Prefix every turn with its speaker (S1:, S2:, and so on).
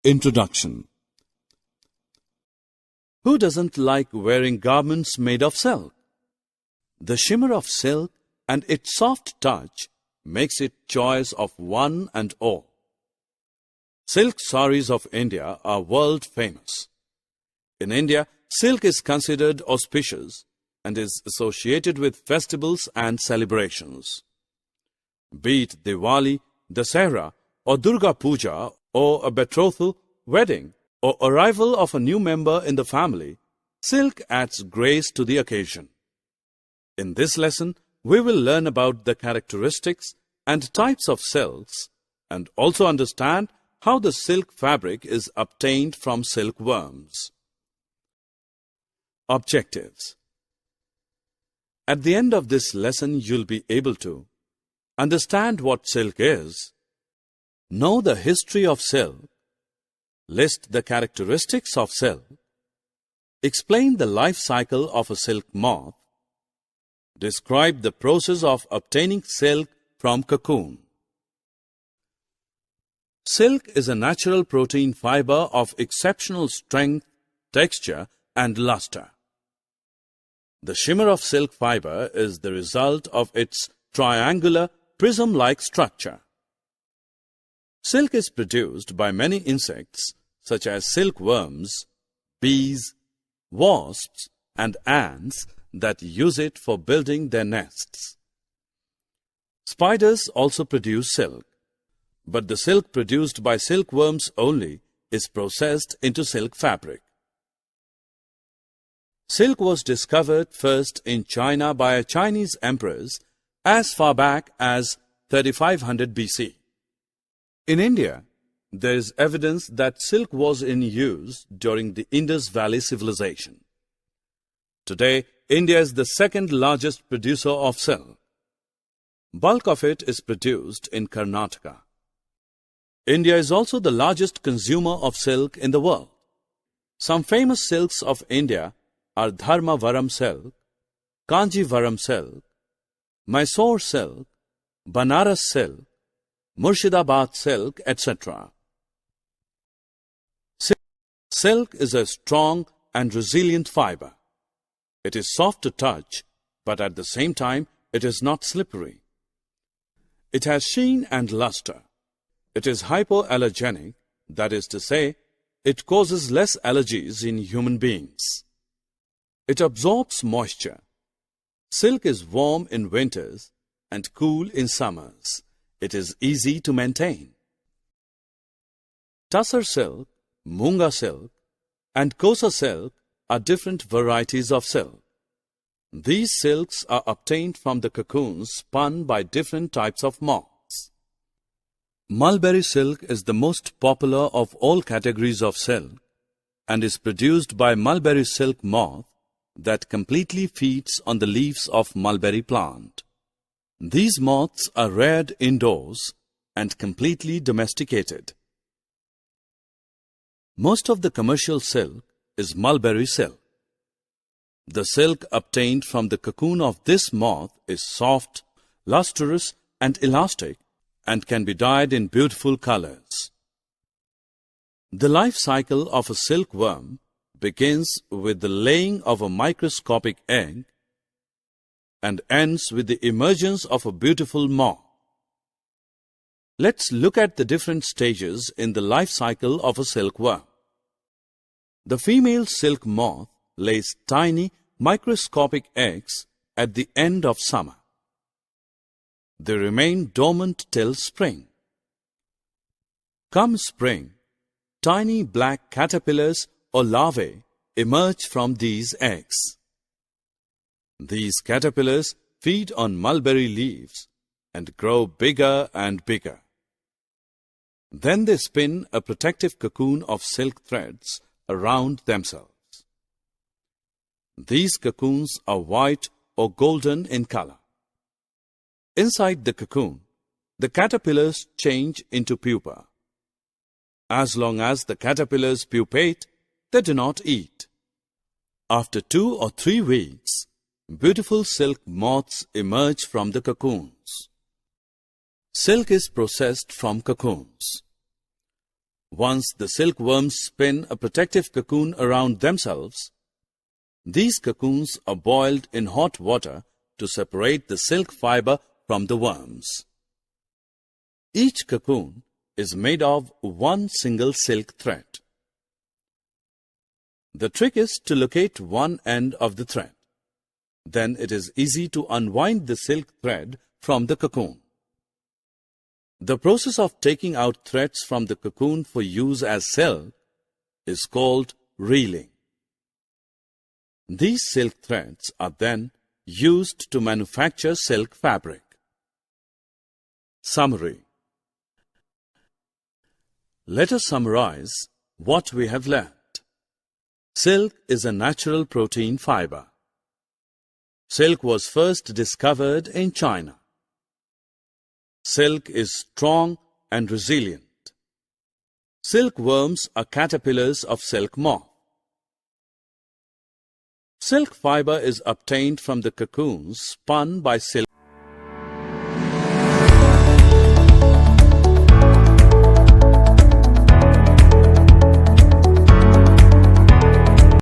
S1: Introduction. Who doesn't like wearing garments made of silk? The shimmer of silk and its soft touch makes it choice of one and all. Silk saris of India are world famous. In India, silk is considered auspicious and is associated with festivals and celebrations. Be it Diwali, Dasara, or Durga Puja, or a betrothal, wedding, or arrival of a new member in the family, silk adds grace to the occasion. In this lesson, we will learn about the characteristics and types of silks and also understand how the silk fabric is obtained from silkworms. Objectives. At the end of this lesson, you'll be able to understand what silk is, know the history of silk, list the characteristics of silk, explain the life cycle of a silk moth, describe the process of obtaining silk from cocoon. Silk is a natural protein fiber of exceptional strength, texture, and luster. The shimmer of silk fiber is the result of its triangular, prism-like structure. Silk is produced by many insects such as silkworms, bees, wasps, and ants that use it for building their nests. Spiders also produce silk, but the silk produced by silkworms only is processed into silk fabric. Silk was discovered first in China by a Chinese empress as far back as 3500 BC. In India, there is evidence that silk was in use during the Indus Valley civilization. Today, India is the second largest producer of silk. Bulk of it is produced in Karnataka. India is also the largest consumer of silk in the world. Some famous silks of India are Dharmavaram silk, Kanjivaram silk, Mysore silk, Banaras silk, Murshidabad silk, etc. Silk is a strong and resilient fiber. It is soft to touch, but at the same time, it is not slippery. It has sheen and luster. It is hypoallergenic, that is to say, it causes less allergies in human beings. It absorbs moisture. Silk is warm in winters and cool in summers. It is easy to maintain. Tussar silk, Munga silk, and Kosa silk are different varieties of silk. These silks are obtained from the cocoons spun by different types of moths. Mulberry silk is the most popular of all categories of silk and is produced by mulberry silk moth that completely feeds on the leaves of mulberry plant. These moths are reared indoors and completely domesticated. Most of the commercial silk is mulberry silk. The silk obtained from the cocoon of this moth is soft, lustrous, and elastic and can be dyed in beautiful colors. The life cycle of a silkworm begins with the laying of a microscopic egg and ends with the emergence of a beautiful moth. Let's look at the different stages in the life cycle of a silkworm. The female silk moth lays tiny microscopic eggs at the end of summer. They remain dormant till spring. Come spring, tiny black caterpillars or larvae emerge from these eggs. These caterpillars feed on mulberry leaves and grow bigger and bigger. Then they spin a protective cocoon of silk threads around themselves. These cocoons are white or golden in color. Inside the cocoon, the caterpillars change into pupa. As long as the caterpillars pupate, they do not eat. After 2 or 3 weeks, beautiful silk moths emerge from the cocoons. Silk is processed from cocoons. Once the silkworms spin a protective cocoon around themselves, these cocoons are boiled in hot water to separate the silk fiber from the worms. Each cocoon is made of one single silk thread. The trick is to locate one end of the thread. Then it is easy to unwind the silk thread from the cocoon. The process of taking out threads from the cocoon for use as silk is called reeling. These silk threads are then used to manufacture silk fabric. Summary. Let us summarize what we have learned. Silk is a natural protein fiber. Silk was first discovered in China. Silk is strong and resilient. Silkworms are caterpillars of silk moth. Silk fiber is obtained from the cocoons spun by silk.